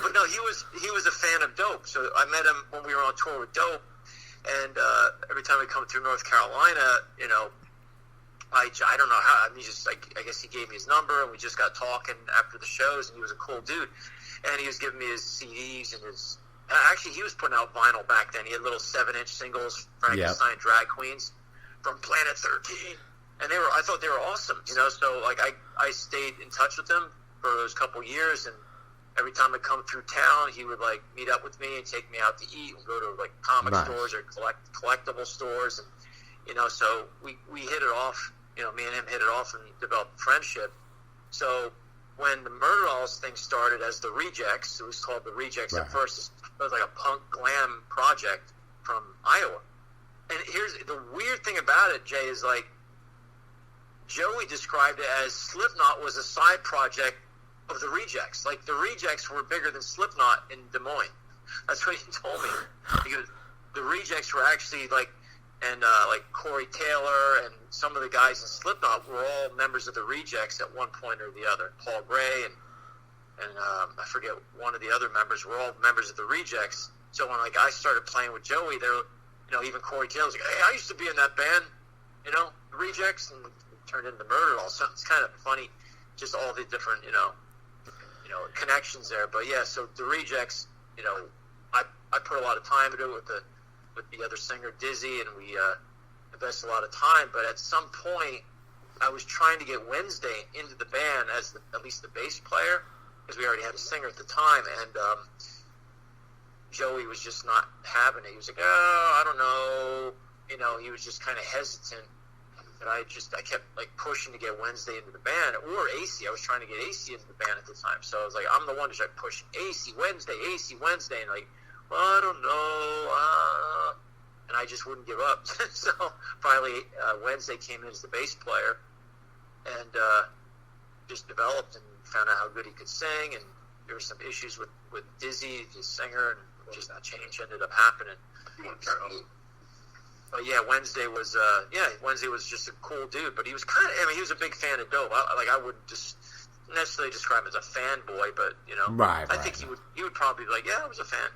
but no, he was a fan of Dope. So I met him when we were on tour with Dope, and every time we come through North Carolina, I don't know how. I mean, I guess he gave me his number, and we just got talking after the shows, and he was a cool dude, and he was giving me his CDs and his. Actually, he was putting out vinyl back then. He had little 7-inch singles, Frankenstein Drag Queens from Planet 13, and I thought they were awesome. So like I stayed in touch with him for those couple years, and every time I come through town, he would like meet up with me and take me out to eat and go to like comic stores or collectible stores, and so we hit it off. Me and him hit it off and developed a friendship. So when the Murder Dolls thing started as the Rejects, it was called the Rejects at first. It was like a punk glam project from Iowa. And here's the weird thing about it, Jay, is like Joey described it as Slipknot was a side project of the Rejects. Like the Rejects were bigger than Slipknot in Des Moines. That's what he told me. Because the Rejects were actually like and like Corey Taylor and some of the guys in Slipknot were all members of the Rejects at one point or the other. Paul Gray and I forget one of the other members were all members of the Rejects. So when like I started playing with Joey, there, even Corey Taylor was like, "Hey, I used to be in that band, the Rejects," and it turned into Murderdolls. So it's kind of funny, just all the different connections there. But yeah, so the Rejects, I put a lot of time into it with the other singer Dizzy, and we invested a lot of time. But at some point, I was trying to get Wednesday into the band as at least the bass player, because we already had a singer at the time, and Joey was just not having it. He was like, "Oh, I don't know," he was just kind of hesitant. And I kept like pushing to get Wednesday into the band, or AC. I was trying to get AC into the band at the time, so I was like, I'm the one to try pushing AC Wednesday, and like, well, I don't know, and I just wouldn't give up. So finally, Wednesday came in as the bass player, and just developed and found out how good he could sing, and there were some issues with Dizzy, the singer, and just that change ended up happening. But yeah, Wednesday was just a cool dude, but he was he was a big fan of Dope. I wouldn't just necessarily describe him as a fanboy, but I think he would probably be like, yeah, I was a fan,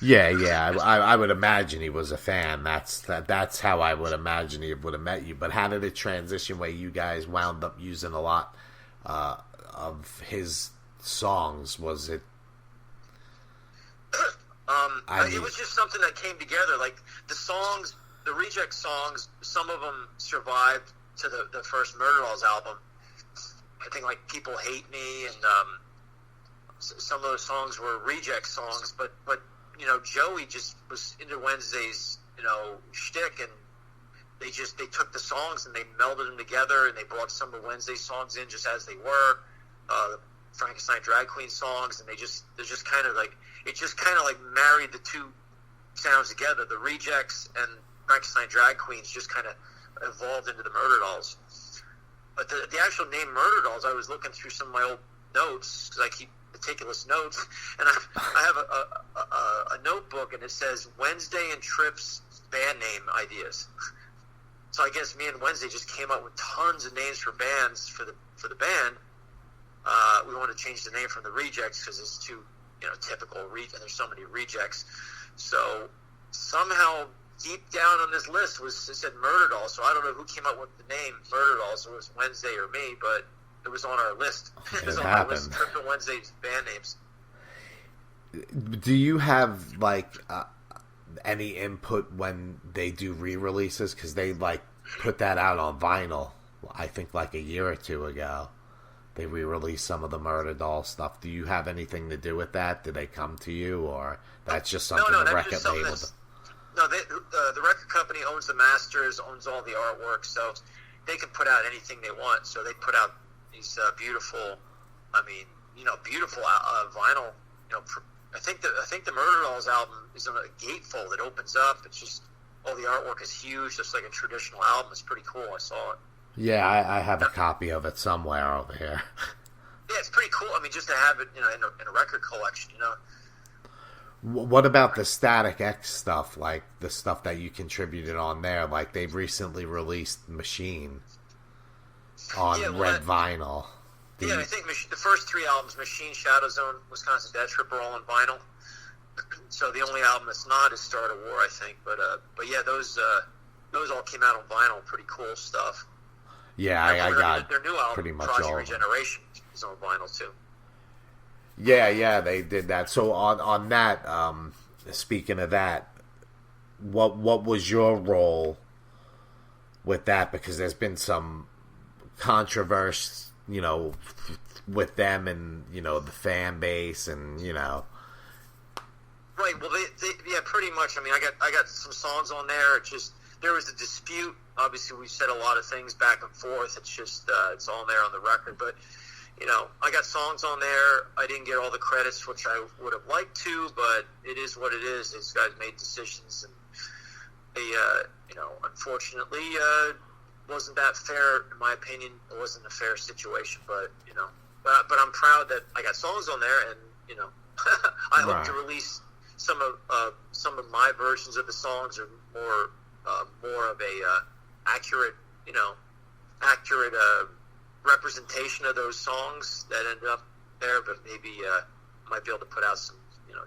Yeah, I would imagine he was a fan. That's how I would imagine he would have met you. But how did it transition where you guys wound up using a lot of his songs? Was it? It was just something that came together. Like the songs, the Reject songs, some of them survived to the first Murderdolls album. I think like People Hate Me, and some of those songs were Reject songs. But Joey just was into Wednesday's shtick, and they took the songs and they melded them together, and they brought some of Wednesday's songs in just as they were. The Frankenstein Drag Queen songs, and it just kind of married the two sounds together. The Rejects and Frankenstein Drag Queens just kind of evolved into the Murderdolls. But the actual name Murderdolls, I was looking through some of my old notes, because I keep meticulous notes, and I have a notebook, and it says Wednesday and Tripp's band name ideas. So I guess me and Wednesday just came up with tons of names for bands for the band. We wanted to change the name from the Rejects because it's too typical, and there's so many Rejects. So somehow deep down on this list it said Murderdolls. So I don't know who came up with the name Murderdolls. It was Wednesday or me, but it was on our list. It was on our list. Tripp and Wednesday's band names. Do you have like any input when they do re-releases? Because they like put that out on vinyl. I think like a year or two ago. They re-released some of the Murderdoll stuff. Do you have anything to do with that? Did they come to you, or that's just something the record label? No, the record company owns the masters, owns all the artwork, so they can put out anything they want. So they put out these beautiful vinyl. I think the Murderdolls album is on a gatefold that opens up. It's just all the artwork is huge, just like a traditional album. It's pretty cool. I saw it. Yeah, I have a copy of it somewhere over here. Yeah, it's pretty cool. I mean, just to have it, in a record collection, What about the Static X stuff, like the stuff that you contributed on there? Like they've recently released Machine on red vinyl. I think the first three albums, Machine, Shadow Zone, Wisconsin Death Trip, are all on vinyl. So the only album that's not is Start a War, I think. But yeah, those all came out on vinyl. Pretty cool stuff. Yeah, I got their new album, pretty much Project all. Regeneration, is on vinyl too. Yeah, they did that. So on that, speaking of that, what was your role with that? Because there's been some controversy, with them and the fan base and Right. Well, they pretty much. I mean, I got some songs on there. There was a dispute. Obviously, we said a lot of things back and forth. It's just it's all there on the record. But I got songs on there. I didn't get all the credits, which I would have liked to. But it is what it is. These guys made decisions, and they, unfortunately, wasn't that fair in my opinion. It wasn't a fair situation. But but I'm proud that I got songs on there, and I hope to release some of my versions of the songs, or more more of a accurate representation of those songs that ended up there, but maybe might be able to put out some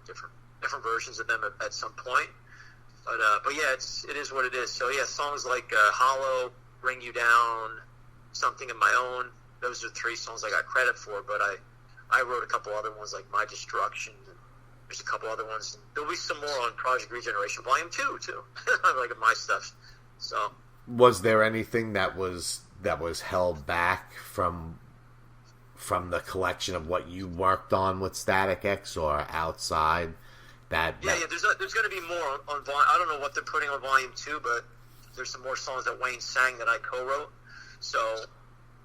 different versions of them at some point. But yeah, it is what it is. So yeah, songs like Hollow, Bring You Down, Something of My Own, those are 3 songs I got credit for, but I wrote a couple other ones like My Destruction, and there's a couple other ones. There'll be some more on Project Regeneration Volume 2 too. Like my stuff. So was there anything that was held back from the collection of what you worked on with Static X, or outside that? Yeah, there's going to be more on Volume. I don't know what they're putting on Volume 2, but there's some more songs that Wayne sang that I co-wrote. So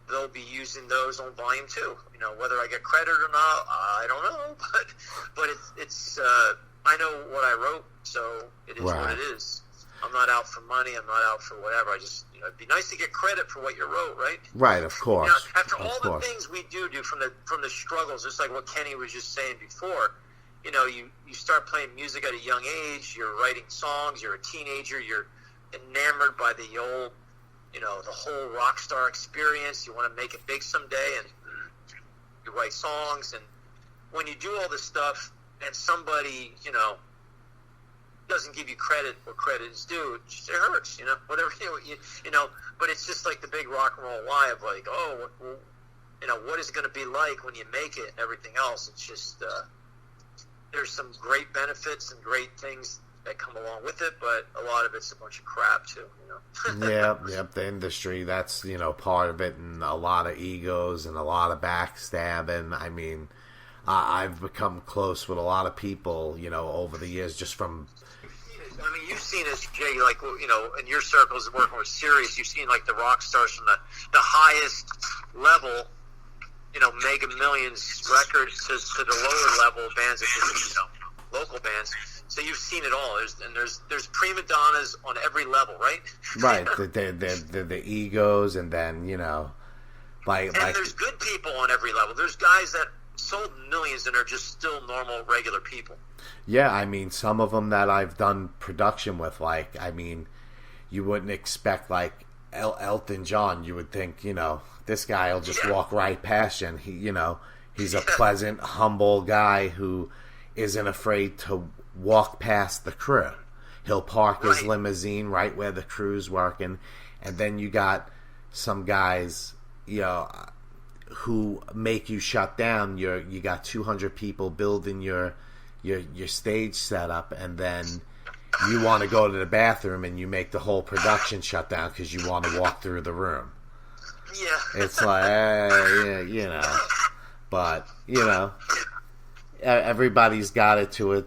they'll be using those on Volume 2. Whether I get credit or not, I don't know. But it's I know what I wrote, so it is what it is. I'm not out for money. I'm not out for whatever. I just, it'd be nice to get credit for what you wrote, right? Right, of course. After all the things we do from the struggles, just like what Kenny was just saying before, you start playing music at a young age. You're writing songs. You're a teenager. You're enamored by the old, the whole rock star experience. You want to make it big someday, and you write songs. And when you do all this stuff, and somebody, doesn't give you credit where credit is due, it hurts, whatever, but it's just like the big rock and roll lie of like, oh, well, what is it going to be like when you make it and everything else. It's just, there's some great benefits and great things that come along with it, but a lot of it's a bunch of crap too, Yep, the industry, that's, part of it, and a lot of egos and a lot of backstabbing. I mean, I've become close with a lot of people, over the years, just from... I mean, you've seen it, Jay, like, in your circles working with Sirius, you've seen, like, the rock stars from the highest level, Mega Millions records to the lower level bands, local bands. So you've seen it all. There's prima donnas on every level, right? Right. the egos, and then, like... And there's good people on every level. There's guys that sold millions and are just still normal, regular people. Yeah, I mean, some of them that I've done production with, like, I mean, you wouldn't expect, like, Elton John. You would think, this guy will just walk right past you, and he's a pleasant, humble guy who isn't afraid to walk past the crew. He'll park his limousine right where the crew's working, and then you got some guys, who make you shut down. You got 200 people building your stage setup, and then you want to go to the bathroom, and you make the whole production shut down because you want to walk through the room. Yeah, it's like, but everybody's got it to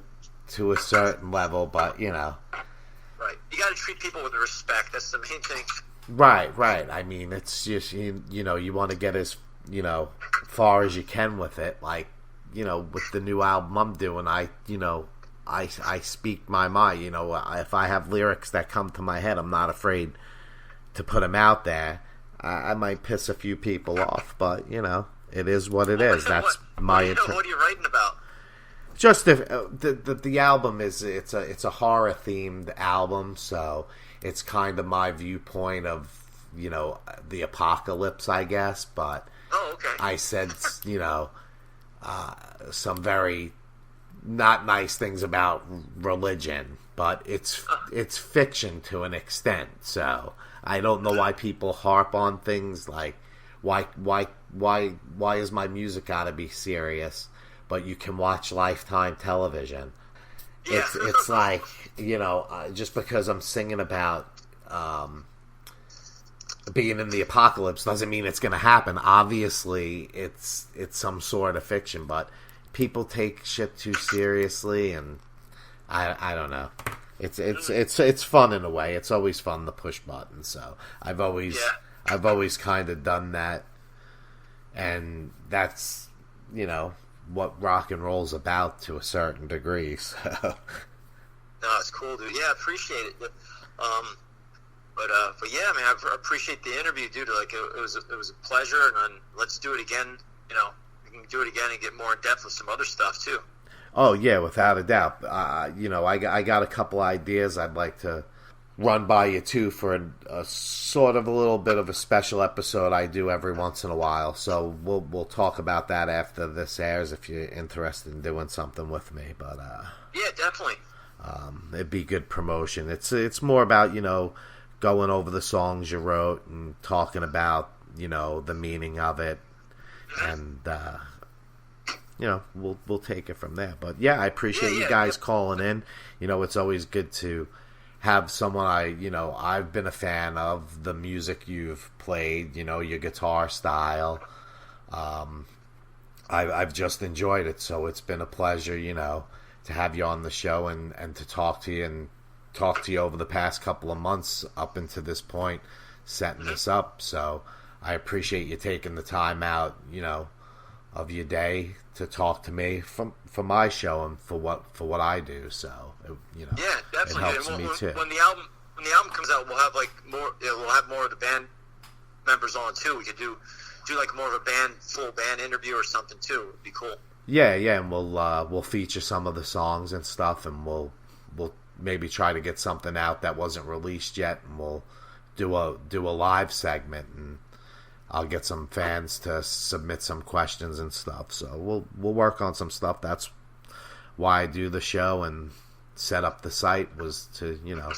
a certain level, but right. You got to treat people with respect. That's the main thing. Right. I mean, it's just you want to get as far as you can with it. Like, with the new album I'm doing, I speak my mind. If I have lyrics that come to my head, I'm not afraid to put them out there. I might piss a few people off, but it is what it is. That's my intent. What are you writing about? Just the album it's a horror themed album, so it's kind of my viewpoint of the apocalypse, I guess. But okay. I said some very not nice things about religion, but it's fiction to an extent. So I don't know why people harp on things like why is my music gotta be serious, but you can watch Lifetime television. Yeah. It's like, just because I'm singing about being in the apocalypse doesn't mean it's going to happen. Obviously, it's some sort of fiction, but people take shit too seriously, and I don't know. It's fun in a way. It's always fun to push buttons. So I've always kind of done that, and that's what rock and roll's about to a certain degree. So. No, it's cool, dude. Yeah, I appreciate it. But yeah, I mean, I appreciate the interview, dude. Like, it was a pleasure, and let's do it again. We can do it again and get more in depth with some other stuff too. Oh yeah, without a doubt. I got a couple ideas I'd like to run by you too for a sort of a little bit of a special episode I do every once in a while. So we'll talk about that after this airs if you're interested in doing something with me. But yeah, definitely. It'd be good promotion. It's more about, you know, going over the songs you wrote and talking about, you know, the meaning of it, and you know, we'll take it from there. But yeah, I appreciate you guys calling in. You know, it's always good to have someone I've been a fan of the music you've played, you know, your guitar style. I've just enjoyed it, so it's been a pleasure, you know, to have you on the show and to talk to you over the past couple of months up into this point, setting this up. So I appreciate you taking the time out, you know, of your day to talk to me for my show and for what I do. So you know, yeah, definitely. It helps me too. When the album comes out, we'll have like more. We'll have more of the band members on too. We could do like more of a full band interview or something too. It'd be cool. Yeah, and we'll feature some of the songs and stuff, and we'll maybe try to get something out that wasn't released yet, and we'll do a live segment, and I'll get some fans to submit some questions and stuff. So we'll work on some stuff. That's why I do the show and set up the site, was to, you know,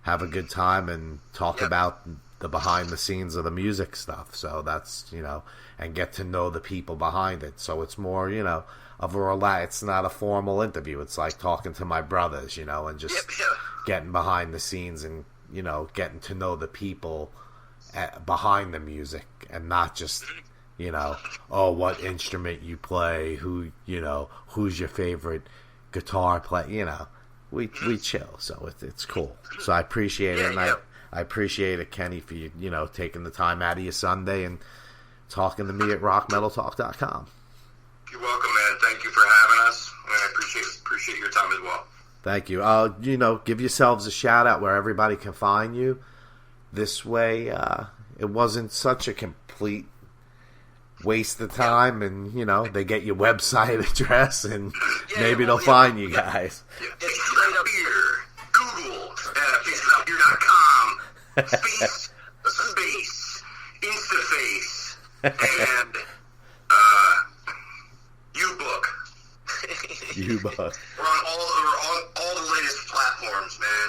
have a good time and talk about the behind the scenes of the music stuff. So that's, you know, and get to know the people behind it. So it's more, you know, of a it's not a formal interview. It's like talking to my brothers, you know, and just getting behind the scenes and, you know, getting to know the people behind the music, and not just, you know, oh, what instrument you play, who, you know, who's your favorite guitar player, you know. We chill, so it's cool. So I appreciate it, and I appreciate it, Kenny, for you know, taking the time out of your Sunday and talking to me at ROCKmetalTALK.com. You're welcome, man. Thank you for having us. I appreciate your time as well. Thank you. You know, give yourselves a shout out where everybody can find you. This way, it wasn't such a complete waste of time, and, you know, they get your website address, and maybe they'll find you guys. It's straight up here. Google faceituphere.com space Instaface and uBook. We're on all the latest platforms, man.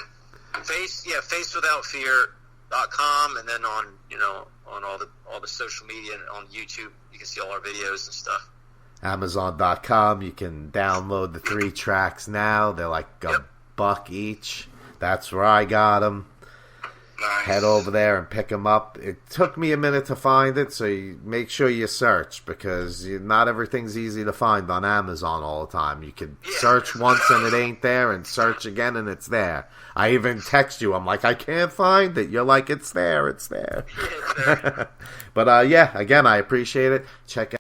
Facewithoutfear.com, and then on, you know, on all the social media and on YouTube, you can see all our videos and stuff. Amazon.com, you can download the 3 tracks now. They're like $1 each. That's where I got them. Nice. Head over there and pick them up. It took me a minute to find it, so you make sure you search, because not everything's easy to find on Amazon all the time. You can search once and it ain't there, and search again and it's there. I even text you. I'm like, I can't find it. You're like, it's there. But yeah, again, I appreciate it. Check out